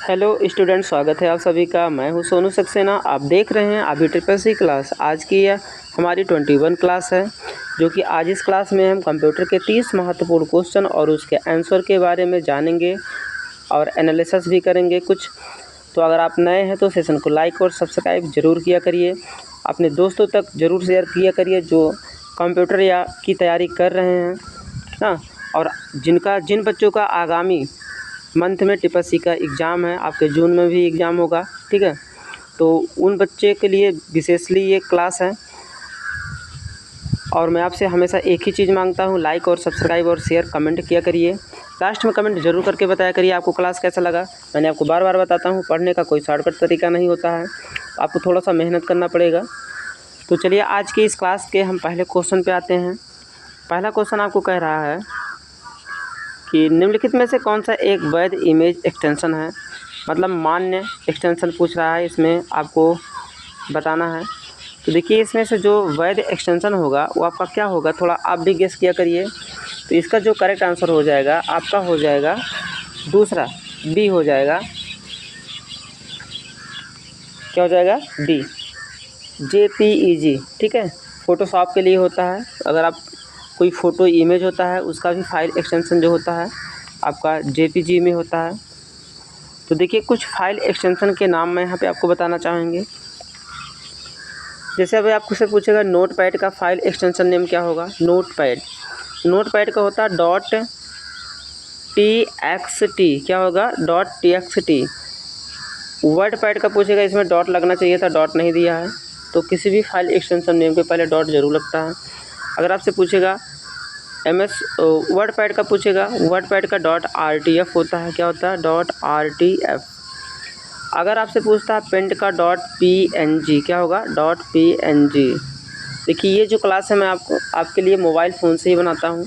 Hello student, स्वागत है आप सभी का। मैं हूं सोनू सक्सेना। आप देख रहे हैं अभी ट्रिपल क्लास। आज की यह हमारी 21 क्लास है, जो कि आज इस क्लास में हम कंप्यूटर के 30 महत्वपूर्ण क्वेश्चन और उसके आंसर के बारे में जानेंगे और एनालिसिस भी करेंगे कुछ। तो अगर आप नए हैं तो सेशन को लाइक और सब्सक्राइब ज़रूर किया करिए। अपने दोस्तों तक ज़रूर शेयर किया करिए जो कंप्यूटर या की तैयारी कर रहे हैं ना, और जिन बच्चों का आगामी मंथ में टिपसी का एग्ज़ाम है, आपके जून में भी एग्ज़ाम होगा, ठीक है। तो उन बच्चे के लिए विशेषली ये क्लास है। और मैं आपसे हमेशा एक ही चीज़ मांगता हूँ, लाइक और सब्सक्राइब और शेयर कमेंट किया करिए। लास्ट में कमेंट ज़रूर करके बताया करिए आपको क्लास कैसा लगा। मैंने आपको बार बार बताता हूँ, पढ़ने का कोई शॉर्टकट तरीका नहीं होता है, आपको थोड़ा सा मेहनत करना पड़ेगा। तो चलिए आज की इस क्लास के हम पहले क्वेश्चन पे आते हैं। पहला क्वेश्चन आपको कह रहा है कि निम्नलिखित में से कौन सा एक वैध इमेज एक्सटेंशन है, मतलब मान्य एक्सटेंशन पूछ रहा है, इसमें आपको बताना है। तो देखिए, इसमें से जो वैध एक्सटेंशन होगा वो आपका क्या होगा, थोड़ा आप भी गेस किया करिए। तो इसका जो करेक्ट आंसर हो जाएगा आपका हो जाएगा दूसरा, बी हो जाएगा। क्या हो जाएगा? बी, JPEG, ठीक है। फ़ोटोशॉप के लिए होता है। अगर आप कोई फ़ोटो इमेज होता है उसका भी फाइल एक्सटेंशन जो होता है आपका JPG में होता है। तो देखिए, कुछ फाइल एक्सटेंशन के नाम मैं यहाँ पे आपको बताना चाहेंगे। जैसे अभी आपको से पूछेगा नोटपैड का फाइल एक्सटेंशन नेम क्या होगा। नोटपैड का होता है .txt, क्या होगा? .txt। वर्डपैड का पूछेगा, इसमें डॉट लगना चाहिए था, डॉट नहीं दिया है। तो किसी भी फाइल एक्सटेंशन नेम के पहले डॉट जरूर लगता है। अगर आपसे पूछेगा वर्डपैड का पूछेगा, वर्डपैड का .rtf होता है। क्या होता है? .rtf। अगर आपसे पूछता है पेंट का .png, क्या होगा? .png। देखिए, ये जो क्लास है मैं आपके लिए मोबाइल फ़ोन से ही बनाता हूँ,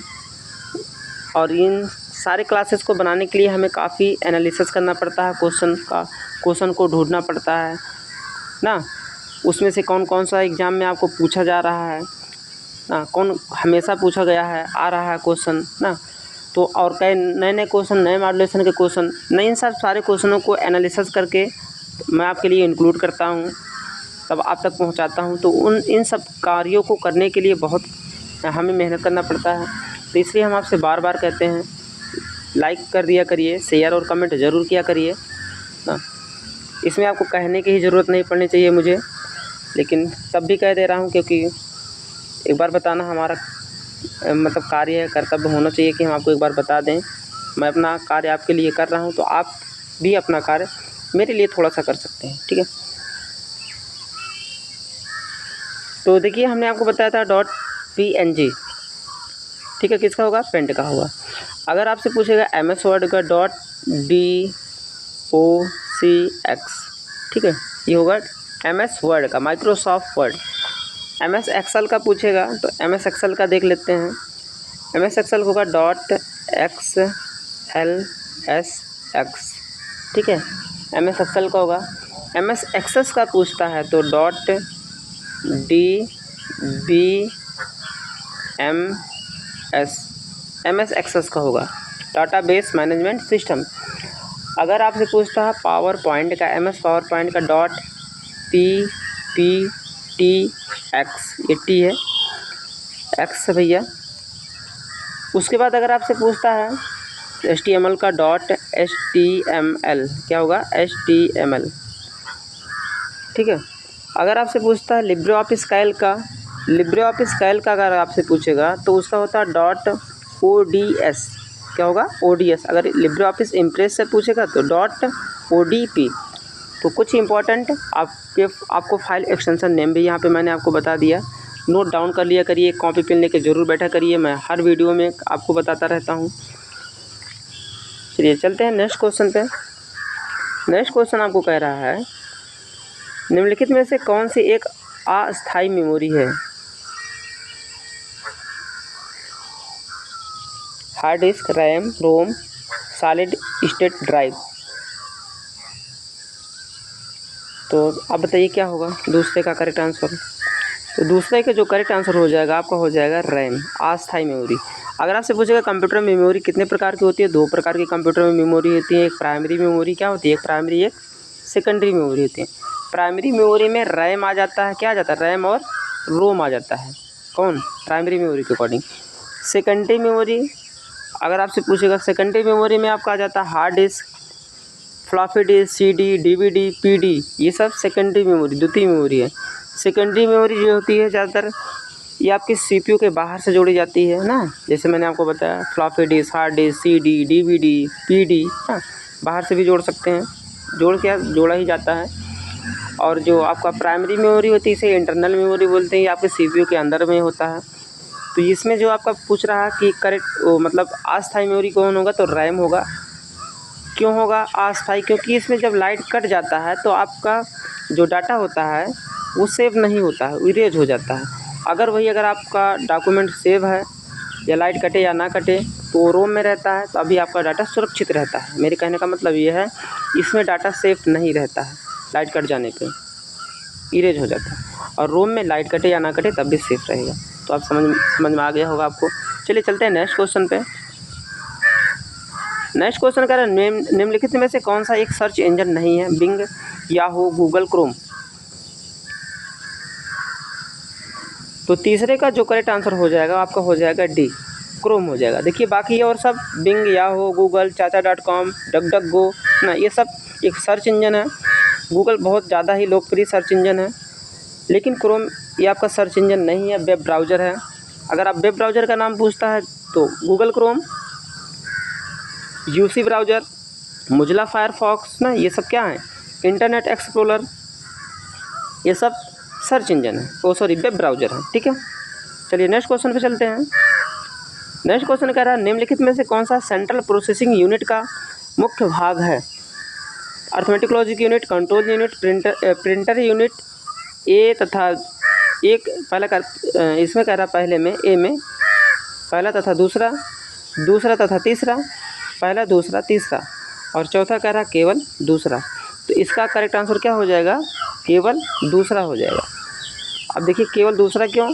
और इन सारे क्लासेस को बनाने के लिए हमें काफ़ी एनालिसिस करना पड़ता है, क्वेश्चन को ढूंढना पड़ता है ना। उसमें से कौन कौन सा एग्ज़ाम में आपको पूछा जा रहा है ना, कौन हमेशा पूछा गया है, आ रहा है क्वेश्चन ना। तो और कई नए नए क्वेश्चन, नए मॉड्यूलेशन के क्वेश्चन, इन सब सारे क्वेश्चनों को एनालिसिस करके मैं आपके लिए इंक्लूड करता हूँ, तब आप तक पहुँचाता हूँ। तो इन सब कार्यों को करने के लिए बहुत हमें मेहनत करना पड़ता है। तो इसलिए हम आपसे बार बार कहते हैं, लाइक कर दिया करिए, शेयर और कमेंट ज़रूर किया करिए ना। इसमें आपको कहने की ही ज़रूरत नहीं पड़नी चाहिए मुझे, लेकिन तब भी कह दे रहा हूँ क्योंकि एक बार बताना हमारा मतलब कार्य है, कर्तव्य होना चाहिए कि हम आपको एक बार बता दें। मैं अपना कार्य आपके लिए कर रहा हूँ, तो आप भी अपना कार्य मेरे लिए थोड़ा सा कर सकते हैं, ठीक है। तो देखिए, हमने आपको बताया था .png, ठीक है, किसका होगा? पेंट का होगा। अगर आपसे पूछेगा MS वर्ड का .docx, ठीक है, ये होगा MS वर्ड का, माइक्रोसॉफ्ट वर्ड। MS एक्सेल का पूछेगा तो MS एक्सेल का देख लेते हैं। MS एक्सेल होगा .xlsx, ठीक है, MS एक्सेल का होगा। MS एक्सेस का पूछता है तो .dbms, MS एक्सेस का होगा, डाटाबेस मैनेजमेंट सिस्टम। अगर आपसे पूछता है पावर पॉइंट का, MS पावर पॉइंट का .pptx, ये टी है, एक्स भैया। उसके बाद अगर आपसे पूछता है HTML का .html, क्या होगा? HTML, ठीक है। अगर आपसे पूछता है लिब्रे ऑफिस कैल का अगर आपसे पूछेगा तो उसका होता है .ods, क्या होगा? ODS। अगर लिब्रे ऑफिस इम्प्रेस से पूछेगा तो .odp। तो कुछ इंपॉर्टेंट आपको फाइल एक्सटेंशन नेम भी यहाँ पे मैंने आपको बता दिया, नोट डाउन कर लिया करिए, कॉपी पेन लेके ज़रूर बैठा करिए, मैं हर वीडियो में आपको बताता रहता हूँ। चलिए चलते हैं नेक्स्ट क्वेश्चन पे। नेक्स्ट क्वेश्चन आपको कह रहा है निम्नलिखित में से कौन सी एक अस्थायी मेमोरी है? हार्ड डिस्क, रैम, रोम, सॉलिड स्टेट ड्राइव। तो आप बताइए क्या होगा दूसरे का करेक्ट आंसर। तो दूसरे का जो करेक्ट आंसर हो जाएगा आपका हो जाएगा रैम, अस्थायी मेमोरी। अगर आपसे पूछेगा कंप्यूटर में मेमोरी कितने प्रकार की होती है, 2 प्रकार की कंप्यूटर में मेमोरी होती है। एक प्राइमरी मेमोरी क्या होती है, एक प्राइमरी एक सेकेंडरी मेमोरी होती है। प्राइमरी मेमोरी में रैम आ जाता है, क्या आ जाता है, रैम और रोम आ जाता है, कौन, प्राइमरी मेमोरी के अकॉर्डिंग। सेकेंडरी मेमोरी अगर आपसे पूछेगा, सेकेंडरी मेमोरी में आपका आ जाता है hard disk, floppy disk, CD, DVD, PD, ये सब सेकेंडरी मेमोरी, द्वितीय मेमोरी है। सेकेंडरी मेमोरी जो होती है ज़्यादातर ये आपकी CPU के बाहर से जोड़ी जाती है ना, जैसे मैंने आपको बताया floppy disk, hard disc, CD, DVD, PD, हाँ, बाहर से भी जोड़ सकते हैं, जोड़ा ही जाता है। और जो आपका प्राइमरी मेमोरी होती है इसे इंटरनल मेमोरी बोलते हैं, ये आपके CPU के अंदर में होता है। तो इसमें जो आपका पूछ रहा है कि करेक्ट मतलब अस्थायी मेमोरी कौन होगा, तो रैम होगा। क्यों होगा अस्थायी, क्योंकि इसमें जब लाइट कट जाता है तो आपका जो डाटा होता है वो सेव नहीं होता है, इरेज हो जाता है। अगर आपका डॉक्यूमेंट सेव है, या लाइट कटे या ना कटे, तो वो रोम में रहता है, तो अभी आपका डाटा सुरक्षित रहता है। मेरे कहने का मतलब ये है, इसमें डाटा सेफ नहीं रहता है, लाइट कट जाने पे इरेज हो जाता है। और रोम में लाइट कटे या ना कटे तब भी सेफ रहेगा। तो आप समझ में आ गया होगा आपको। चलिए चलते हैं नेक्स्ट क्वेश्चन पे। नेक्स्ट क्वेश्चन कह रहा है निम्नलिखित में से कौन सा एक सर्च इंजन नहीं है, बिंग, याहू, गूगल क्रोम। तो तीसरे का जो करेक्ट आंसर हो जाएगा आपका हो जाएगा डी, क्रोम हो जाएगा। देखिए बाकी और सब बिंग, याहू, गूगल, चाचा.com, डक.गो ना, ये सब एक सर्च इंजन है। गूगल बहुत ज़्यादा ही लोकप्रिय सर्च इंजन है, लेकिन क्रोम ये आपका सर्च इंजन नहीं है, वेब ब्राउज़र है। अगर आप वेब ब्राउज़र का नाम पूछता है तो Google Chrome, UC browser, Mozilla Firefox ना, ये सब क्या है, इंटरनेट एक्सप्लोरर, ये सब सर्च इंजन है, वेब ब्राउज़र है। ठीक है, चलिए नेक्स्ट क्वेश्चन पे चलते हैं। नेक्स्ट क्वेश्चन कह रहा है निम्नलिखित में से कौन सा सेंट्रल प्रोसेसिंग यूनिट का मुख्य भाग है, arithmetic logic unit, control unit, printer unit, A तथा एक पहला इसमें कह रहा पहले में ए में पहला तथा दूसरा, दूसरा तथा तीसरा, पहला दूसरा तीसरा, और चौथा कह रहा केवल दूसरा। तो इसका करेक्ट आंसर क्या हो जाएगा, केवल दूसरा हो जाएगा। अब देखिए केवल दूसरा क्यों,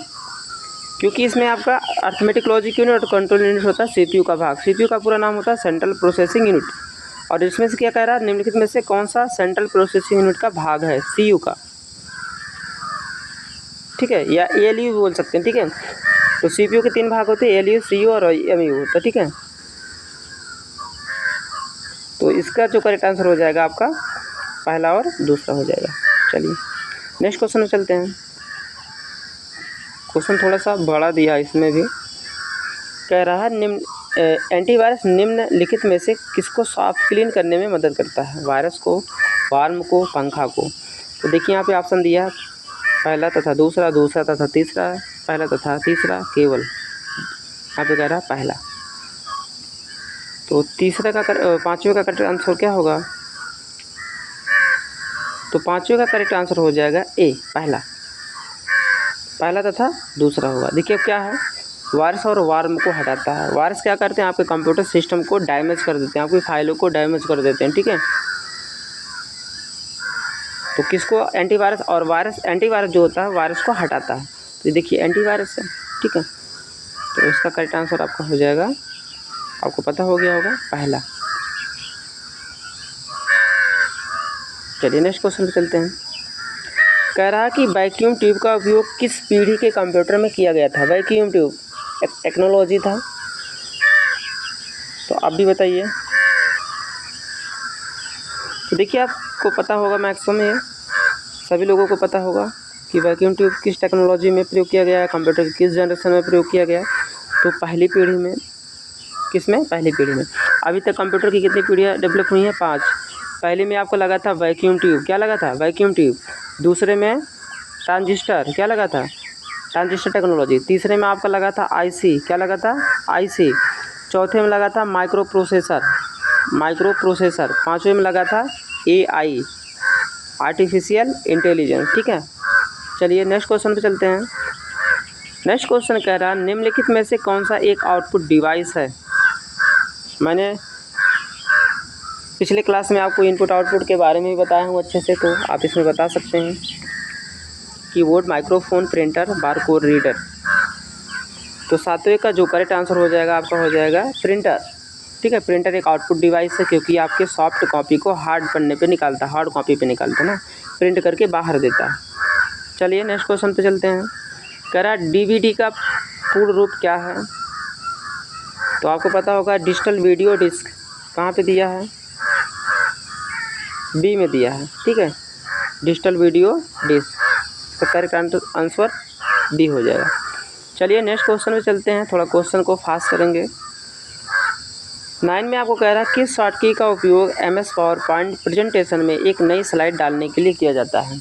क्योंकि इसमें आपका अर्थमेटिक लॉजिक यूनिट और कंट्रोल यूनिट होता है CPU का भाग। CPU का पूरा नाम होता है सेंट्रल प्रोसेसिंग यूनिट। और इसमें से क्या कह रहा है, निम्नलिखित में से कौन सा सेंट्रल प्रोसेसिंग यूनिट का भाग है, CU का, ठीक है, या ALU बोल सकते हैं। ठीक है, तो CPU के 3 भाग होते हैं, ALU, CU और MU। तो ठीक है, तो इसका जो करेक्ट आंसर हो जाएगा आपका पहला और दूसरा हो जाएगा। चलिए नेक्स्ट क्वेश्चन में चलते हैं। क्वेश्चन थोड़ा सा बड़ा दिया, इसमें भी कह रहा है एंटीवायरस निम्नलिखित में से किसको सॉफ्ट क्लीन करने में मदद करता है, वायरस को, वार्म को, पंखा को। तो देखिए यहाँ पे ऑप्शन दिया, पहला तथा दूसरा, दूसरा तथा तीसरा, पहला तथा तीसरा, केवल। यहाँ पे कह रहा है पहला। तो तीसरे का पाँचवें का करेक्ट आंसर क्या होगा, तो पाँचवें का करेक्ट आंसर हो जाएगा ए, पहला, पहला तथा दूसरा होगा। देखिए क्या है, वायरस और वार्म को हटाता है। वायरस क्या करते हैं, आपके कंप्यूटर सिस्टम को डैमेज कर देते हैं, आपकी फाइलों को डैमेज कर देते हैं। ठीक है, तो किसको, एंटीवायरस और वायरस, एंटीवायरस जो होता है वायरस को हटाता है। तो देखिए एंटीवायरस है। ठीक है, तो इसका करेक्ट आंसर आपका हो जाएगा, आपको पता हो गया होगा, पहला। चलिए नेक्स्ट क्वेश्चन पे चलते हैं। कह रहा है कि वैक्यूम ट्यूब का उपयोग किस पीढ़ी के कंप्यूटर में किया गया था। वैक्यूम ट्यूब एक टेक्नोलॉजी था, तो आप भी बताइए। तो देखिए आपको पता होगा, मैक्सिमम सभी लोगों को पता होगा कि वैक्यूम ट्यूब किस टेक्नोलॉजी में प्रयोग किया गया है, कंप्यूटर के किस जनरेशन में प्रयोग किया गया। तो पहली पीढ़ी में, किस में, पहली पीढ़ी में। अभी तक कंप्यूटर की कितनी पीढ़ियाँ डेवलप हुई हैं, 5। पहले में आपको लगा था वैक्यूम ट्यूब, क्या लगा था, वैक्यूम ट्यूब। दूसरे में ट्रांजिस्टर, क्या लगा था, ट्रांजिस्टर टेक्नोलॉजी। तीसरे में आपका लगा था IC, क्या लगा था, IC। चौथे में लगा था माइक्रो प्रोसेसर, पाँचवें में लगा था AI, आर्टिफिशियल इंटेलिजेंस। ठीक है, चलिए नेक्स्ट क्वेश्चन पे चलते हैं। नेक्स्ट क्वेश्चन कह रहा है निम्नलिखित में से कौन सा एक आउटपुट डिवाइस है। मैंने पिछले क्लास में आपको इनपुट आउटपुट के बारे में भी बताया हूँ अच्छे से, तो आप इसमें बता सकते हैं। Keyboard, microphone, printer, barcode reader. तो सातवें का जो करेक्ट आंसर हो जाएगा आपका हो जाएगा प्रिंटर। ठीक है, प्रिंटर एक आउटपुट डिवाइस है क्योंकि आपके सॉफ्ट कॉपी को हार्ड पन्ने पे निकालता है, हार्ड कॉपी पे निकालता है ना, प्रिंट करके बाहर देता है। चलिए नेक्स्ट क्वेश्चन पे चलते हैं। कह रहा है डीवीडी का पूर्ण रूप क्या है? तो आपको पता होगा डिजिटल वीडियो डिस्क। कहाँ पे दिया है? बी में दिया है। ठीक है, डिजिटल वीडियो डिस्क। तो करेक्ट आंसर बी हो जाएगा। चलिए नेक्स्ट क्वेश्चन में चलते हैं, थोड़ा क्वेश्चन को फास्ट करेंगे। 9 में आपको कह रहा है किस शॉर्टकी का उपयोग MS पावर पॉइंट प्रेजेंटेशन में एक नई स्लाइड डालने के लिए किया जाता है?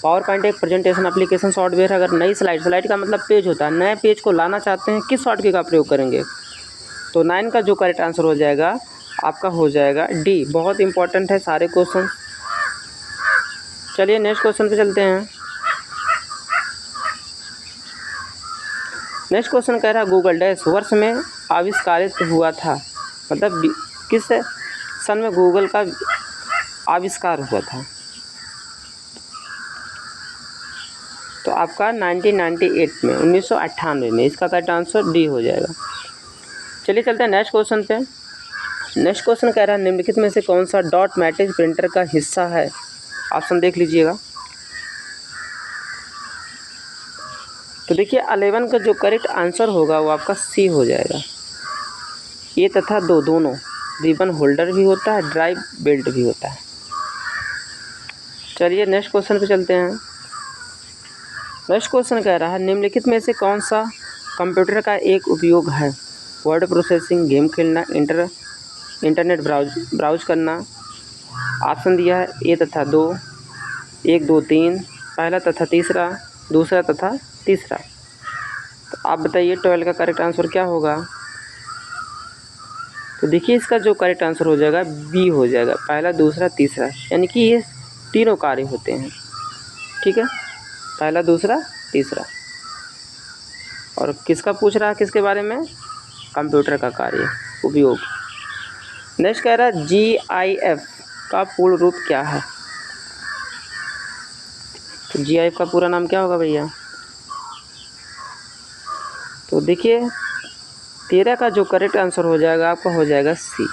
पावर पॉइंट एक प्रेजेंटेशन एप्लीकेशन सॉफ्टवेयर। अगर नई स्लाइड का मतलब पेज होता है, नए पेज को लाना चाहते हैं, किस शॉर्टकी का प्रयोग करेंगे? तो 9 का जो करेक्ट आंसर हो जाएगा आपका हो जाएगा डी। बहुत इंपॉर्टेंट है सारे क्वेश्चन। चलिए नेक्स्ट क्वेश्चन पे चलते हैं। नेक्स्ट क्वेश्चन कह रहा है गूगल डैश वर्ष में आविष्कारित हुआ था, मतलब किस सन में गूगल का आविष्कार हुआ था? तो आपका 1998 में, 1998 में। इसका करेक्ट आंसर डी हो जाएगा। चलिए चलते हैं नेक्स्ट क्वेश्चन पे। नेक्स्ट क्वेश्चन कह रहा है निम्नलिखित में से कौन सा डॉट मैट्रिक्स प्रिंटर का हिस्सा है? ऑप्शन देख लीजिएगा। तो देखिए 11 का जो करेक्ट आंसर होगा वो आपका सी हो जाएगा। ए तथा दो दोनों रिबन होल्डर भी होता है, ड्राइव बेल्ट भी होता है। चलिए नेक्स्ट क्वेश्चन पे चलते हैं। नेक्स्ट क्वेश्चन कह रहा है निम्नलिखित में से कौन सा कंप्यूटर का एक उपयोग है? वर्ड प्रोसेसिंग, गेम खेलना, इंटरनेट ब्राउज करना। ऑप्शन दिया है ए तथा दो, 1 2 3, पहला तथा तीसरा, दूसरा तथा तीसरा। तो आप बताइए 12 का करेक्ट आंसर क्या होगा? तो देखिए इसका जो करेक्ट आंसर हो जाएगा बी हो जाएगा, पहला दूसरा तीसरा, यानी कि ये तीनों कार्य होते हैं। ठीक है, पहला दूसरा तीसरा। और किसका पूछ रहा है, किसके बारे में? कंप्यूटर का कार्य उपयोग। नेक्स्ट कह रहा है GIF का पूर्ण रूप क्या है? तो GIF का पूरा नाम क्या होगा भैया? तो देखिए 13 का जो करेक्ट आंसर हो जाएगा आपका हो जाएगा सी,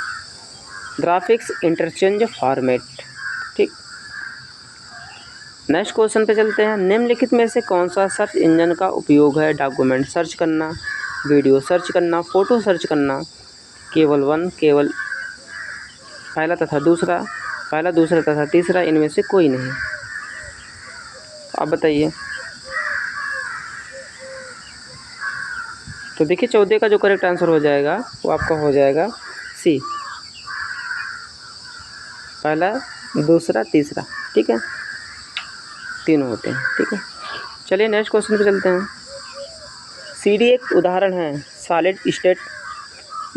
ग्राफिक्स इंटरचेंज फॉर्मेट। ठीक, नेक्स्ट क्वेश्चन पे चलते हैं। निम्नलिखित में से कौन सा सर्च इंजन का उपयोग है? डॉक्यूमेंट सर्च करना, वीडियो सर्च करना, फ़ोटो सर्च करना। केवल पहला दूसरा तथा तीसरा, इनमें से कोई नहीं। आप बताइए। तो देखिए 14 का जो करेक्ट आंसर हो जाएगा वो आपका हो जाएगा सी, पहला दूसरा तीसरा। ठीक है, तीनों होते हैं। ठीक है, चलिए नेक्स्ट क्वेश्चन पे चलते हैं। CD एक उदाहरण है solid state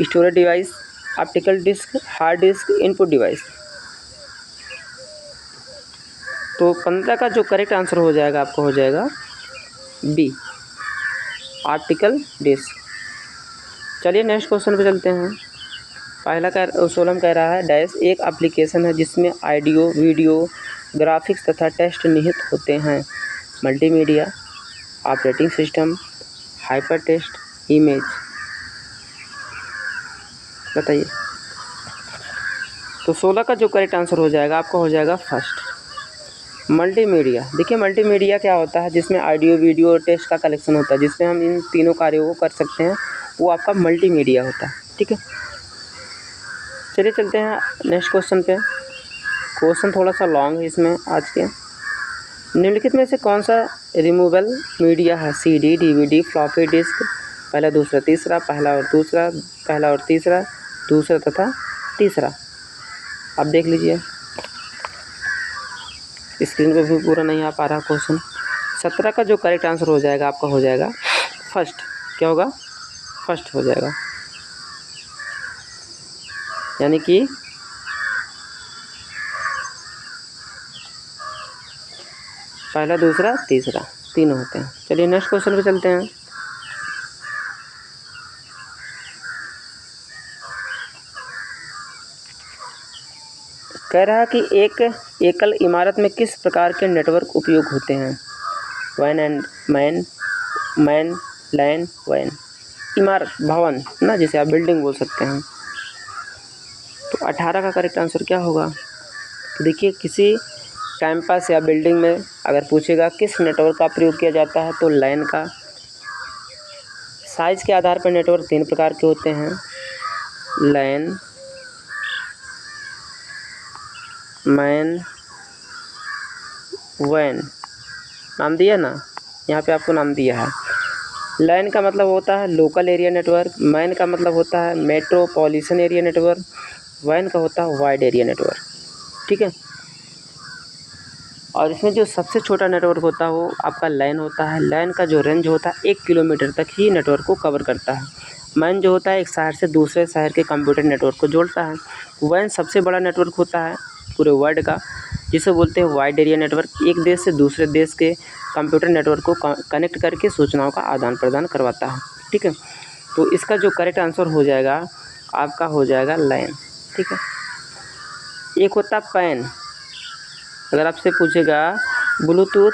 storage device, optical disc, hard disc, input device. तो 15 का जो करेक्ट आंसर हो जाएगा आपका हो जाएगा बी, ऑप्टिकल डिस्क। चलिए नेक्स्ट क्वेश्चन पे चलते हैं। पहला 16 कह रहा है डैश एक एप्लीकेशन है जिसमें ऑडियो, वीडियो, ग्राफिक्स तथा टेक्स्ट निहित होते हैं। Multimedia, operating system, hyper text, image. बताइए। तो 16 का जो करेक्ट आंसर हो जाएगा आपका हो जाएगा फर्स्ट, मल्टीमीडिया। देखिए मल्टीमीडिया क्या होता है? जिसमें ऑडियो, वीडियो और टेक्स्ट का कलेक्शन होता है, जिसमें हम इन तीनों कार्यों को कर सकते हैं, वो आपका मल्टीमीडिया होता है। ठीक है, चलिए चलते हैं नेक्स्ट क्वेश्चन पे। क्वेश्चन थोड़ा सा लॉन्ग है इसमें आज के। निम्नलिखित में से कौन सा रिमूवेबल मीडिया है? CD, DVD, फ्लॉपी डिस्क, पहला दूसरा तीसरा, पहला और तीसरा, दूसरा तथा तीसरा। आप देख लीजिए, स्क्रीन पे भी पूरा नहीं आ पा रहा क्वेश्चन। 17 का जो करेक्ट आंसर हो जाएगा आपका हो जाएगा फर्स्ट। क्या होगा? फर्स्ट हो जाएगा, यानी कि पहला दूसरा तीसरा तीनों होते हैं। चलिए नेक्स्ट क्वेश्चन पे चलते हैं। कह रहा है कि एक एकल इमारत में किस प्रकार के नेटवर्क उपयोग होते हैं? Van and man, LAN van, इमारत भवन ना, जिसे आप बिल्डिंग बोल सकते हैं। तो 18 का करेक्ट आंसर क्या होगा? तो देखिए किसी कैंपस या बिल्डिंग में अगर पूछेगा किस नेटवर्क का प्रयोग किया जाता है तो लैन का। साइज़ के आधार पर नेटवर्क 3 प्रकार के होते हैं, लैन, मैन, वैन। नाम दिया ना, यहाँ पे आपको नाम दिया है। लैन का मतलब होता है लोकल एरिया नेटवर्क, मैन का मतलब होता है मेट्रोपॉलिटन एरिया नेटवर्क, वैन का होता है वाइड एरिया नेटवर्क। ठीक है। और इसमें जो सबसे छोटा नेटवर्क होता है वो आपका लैन होता है। लैन का जो रेंज होता है 1 किलोमीटर तक ही नेटवर्क को कवर करता है। मैन जो होता है एक शहर से दूसरे शहर के कंप्यूटर नेटवर्क को जोड़ता है। वैन सबसे बड़ा नेटवर्क होता है पूरे वर्ल्ड का, जिसे बोलते हैं वाइड एरिया नेटवर्क। एक देश से दूसरे देश के कंप्यूटर नेटवर्क को कनेक्ट करके सूचनाओं का आदान प्रदान करवाता है। ठीक है। तो इसका जो करेक्ट आंसर हो जाएगा आपका हो जाएगा लैन। ठीक है। एक होता है पैन। अगर आपसे पूछेगा ब्लूटूथ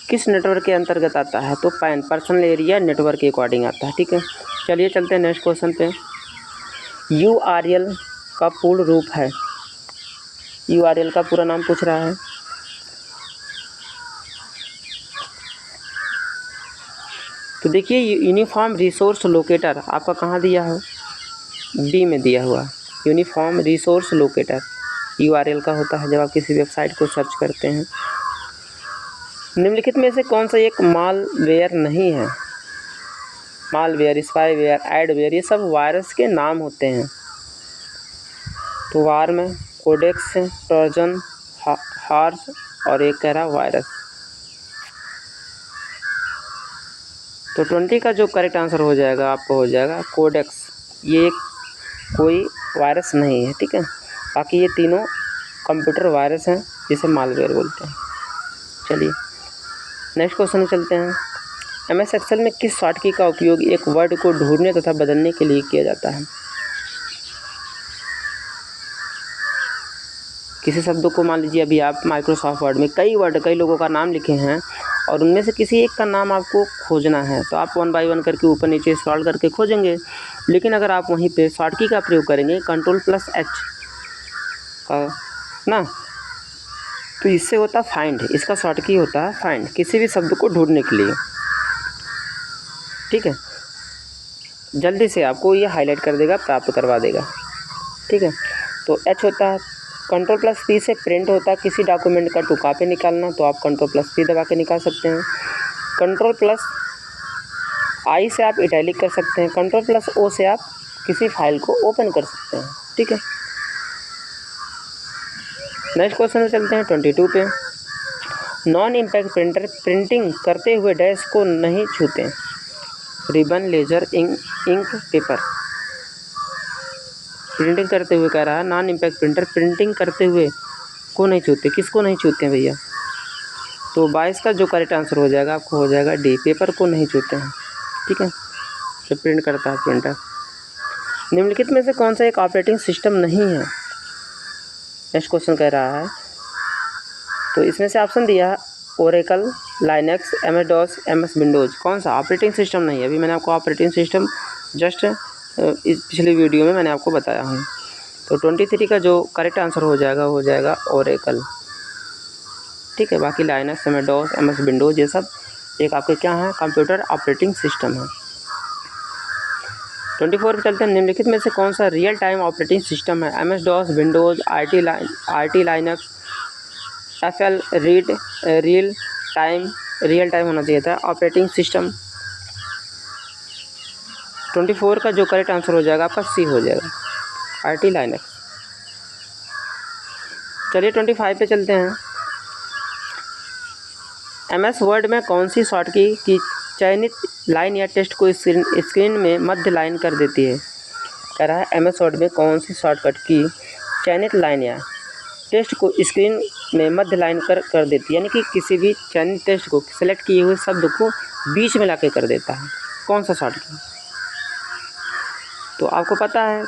किस नेटवर्क के अंतर्गत आता है तो पैन पर्सनल एरिया नेटवर्क के अकॉर्डिंग आता है। ठीक है। चलिए चलते हैं नेक्स्ट क्वेश्चन पे। URL का पूर्ण रूप है, URL का पूरा नाम पूछ रहा है। तो देखिए यूनिफॉर्म रिसोर्स लोकेटर आपका कहाँ दिया है? बी में दिया हुआ। यूनिफॉर्म रिसोर्स लोकेटर URL का होता है जब आप किसी वेबसाइट को सर्च करते हैं। निम्नलिखित में से कौन सा एक मालवेयर नहीं है? मालवेयर, स्पाईवेयर, एडवेयर ये सब वायरस के नाम होते हैं। तो वार्म, कोडेक्स, ट्रोजन, हॉर्स और एक कह रहा वायरस। तो 20 का जो करेक्ट आंसर हो जाएगा आपको हो जाएगा कोडेक्स। ये कोई वायरस नहीं है। ठीक है। बाकी ये तीनों कंप्यूटर वायरस हैं जिसे मालवेयर बोलते हैं। चलिए नेक्स्ट क्वेश्चन में चलते हैं। MS एक्सेल में किस शॉर्टकी का उपयोग एक वर्ड को ढूंढने तथा बदलने के लिए किया जाता है? किसी शब्द को मान लीजिए अभी आप माइक्रोसॉफ्ट वर्ड में कई लोगों का नाम लिखे हैं और उनमें से किसी एक का नाम आपको खोजना है तो आप 1 बाय 1 करके ऊपर नीचे स्क्रॉल करके खोजेंगे। लेकिन अगर आप वहीं पे शॉर्टकी का प्रयोग करेंगे Ctrl+H का ना, तो इससे होता फाइंड। इसका शॉर्टकी होता है फाइंड, किसी भी शब्द को ढूंढने के लिए। ठीक है। जल्दी से आपको ये हाईलाइट कर देगा, प्राप्त करवा देगा। ठीक है। तो H होता है। Ctrl+P से प्रिंट होता है किसी डॉक्यूमेंट का टू कॉपी निकालना, तो आप Ctrl+P दबा के निकाल सकते हैं। Ctrl+I से आप इटैलिक कर सकते हैं। Ctrl+O से आप किसी फाइल को ओपन कर सकते हैं। ठीक है। नेक्स्ट क्वेश्चन में चलते हैं 22 पे। नॉन इम्पैक्ट प्रिंटर प्रिंटिंग करते हुए डैश को नहीं छूते। Ribbon, laser, ink, paper. Printing करते हुए कह रहा है नॉन इम्पैक्ट प्रिंटर प्रिंटिंग करते हुए को नहीं छूते। किसको नहीं छूते हैं भैया? तो 22 का जो करेक्ट आंसर हो जाएगा आपको हो जाएगा डी, पेपर को नहीं छूते हैं। ठीक है। जो प्रिंट करता है प्रिंटर। निम्नलिखित में से कौन सा एक ऑपरेटिंग सिस्टम नहीं है? नेक्स्ट क्वेश्चन कह रहा है। तो इसमें से ऑप्शन दिया है Oracle, Linux, MS-DOS, MS Windows. कौन सा ऑपरेटिंग सिस्टम नहीं है? अभी मैंने आपको ऑपरेटिंग सिस्टम जस्ट इस पिछली वीडियो में मैंने आपको बताया हूँ। तो 23 का जो करेक्ट आंसर हो जाएगा ओरेकल। ठीक है। बाकी लाइनक्स, MS-DOS, MS विंडोज़ ये सब एक आपके क्या है? कंप्यूटर ऑपरेटिंग सिस्टम है। 24 पे चलते हैं। निम्नलिखित में से कौन सा रियल टाइम ऑपरेटिंग सिस्टम है? MS-DOS, Windows, RT Linux, FL real time होना चाहिए था ऑपरेटिंग सिस्टम। 24 का जो करेक्ट आंसर हो जाएगा आपका सी हो जाएगा, RT लाइनक्स। चलिए 25 पे चलते हैं। MS वर्ड में कौन सी शॉर्टकी की चयनित लाइन या टेक्स्ट को स्क्रीन में मध्य लाइन कर देती है? कह रहा है MS वर्ड में कौन सी शॉर्टकट की चयनित लाइन या टेक्स्ट को स्क्रीन में मध्य लाइन कर देती है, यानी कि किसी भी चयनित टेक्स्ट को सेलेक्ट किए हुए शब्द को बीच में लाके कर देता है। कौन सा शॉर्टकट? तो आपको पता है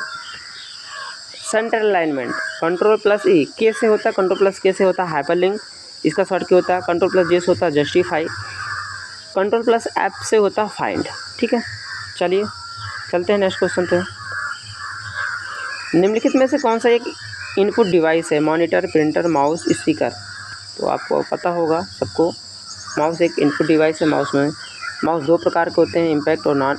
सेंटर अलाइनमेंट। Ctrl+E कैसे होता है? Ctrl+K से होता है हाइपरलिंक। इसका शॉर्टकट होता है Ctrl+J से होता है जस्टिफाई। कंट्रोल प्लस F से होता है फाइंड। ठीक है, चलिए चलते हैं नेक्स्ट क्वेश्चन पे। निम्नलिखित में से कौन सा एक इनपुट डिवाइस है? Monitor, printer, mouse, speaker. तो आपको पता होगा सबको, माउस एक इनपुट डिवाइस है। माउस दो प्रकार के होते हैं, इम्पैक्ट और नॉन।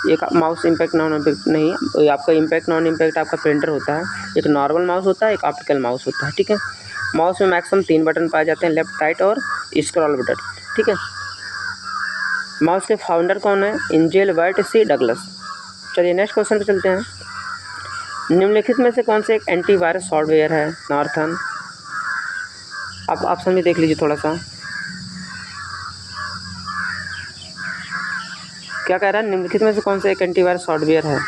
एक माउस इम्पैक्ट, नॉन इम्पैक्ट नहीं। आपका इम्पैक्ट नॉन इम्पैक्ट आपका प्रिंटर होता है, एक नॉर्मल माउस होता है, एक ऑप्टिकल माउस होता है। ठीक है, माउस में मैक्सिमम 3 बटन पाए जाते हैं, लेफ्ट, राइट और स्क्रॉल बटन। ठीक है, माउस के फाउंडर कौन है? Engelbart C Douglas. चलिए नेक्स्ट क्वेश्चन पे चलते हैं। निम्नलिखित में से कौन से एक एंटीवायरस सॉफ्टवेयर है? नॉर्थन। आप ऑप्शन में देख लीजिए थोड़ा सा, क्या कह रहा है? निम्नलिखित में से कौन सा एक एंटीवायरस सॉफ्टवेयर है?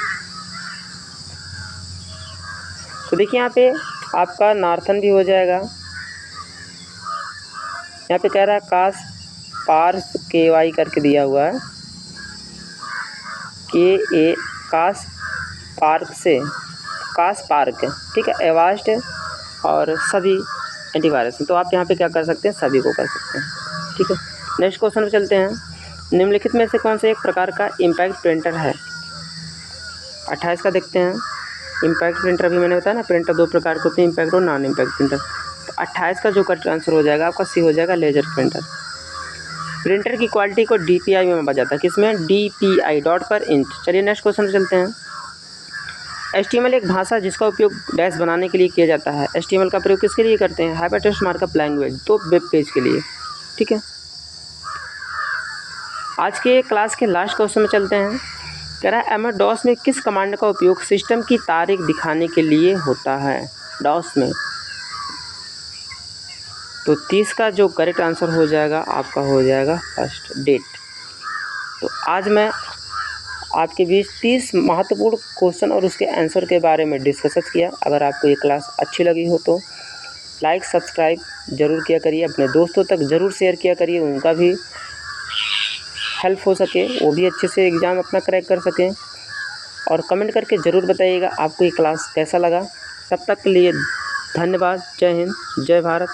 तो देखिए यहाँ पे आपका नॉर्थन भी हो जाएगा। यहाँ पे कह रहा है कास पार्स KY करके दिया हुआ है, KA कास पार्क से, कास पार्क। ठीक है, एवास्ट और सभी एंटीवायरस। तो आप यहाँ पे क्या कर सकते हैं? सभी को कर सकते हैं। ठीक है, नेक्स्ट क्वेश्चन पे चलते हैं। निम्नलिखित में से कौन से एक प्रकार का इम्पैक्ट प्रिंटर है? 28 का देखते हैं। इम्पैक्ट प्रिंटर अभी मैंने बताया ना, प्रिंटर दो प्रकार के होते हैं, इम्पैक्ट और नॉन इम्पैक्ट प्रिंटर। तो 28 का जो करेक्ट आंसर हो जाएगा आपका सी हो जाएगा, लेजर प्रिंटर। प्रिंटर की क्वालिटी को DPI में मापा जाता है, किसमें? DPI, डॉट पर इंच। चलिए नेक्स्ट क्वेश्चन पे चलते हैं। HTML एक भाषा जिसका उपयोग डैश बनाने के लिए किया जाता है। HTML का प्रयोग किसके लिए करते हैं? हाइपरटेक्स्ट मार्कअप लैंग्वेज, तो वेब पेज के लिए। ठीक है, आज के क्लास के लास्ट क्वेश्चन में चलते हैं। कह रहा है MS-DOS में किस कमांड का उपयोग सिस्टम की तारीख दिखाने के लिए होता है? DOS में। तो 30 का जो करेक्ट आंसर हो जाएगा आपका हो जाएगा फर्स्ट, डेट। तो आज मैं आपके बीच 30 महत्वपूर्ण क्वेश्चन और उसके आंसर के बारे में डिस्कस किया। अगर आपको ये क्लास अच्छी लगी हो तो लाइक सब्सक्राइब ज़रूर किया करिए, अपने दोस्तों तक ज़रूर शेयर किया करिए, उनका भी हेल्प हो सके, वो भी अच्छे से एग्ज़ाम अपना क्रैक कर सकें। और कमेंट करके ज़रूर बताइएगा आपको ये क्लास कैसा लगा। तब तक के लिए धन्यवाद। जय हिंद, जय भारत।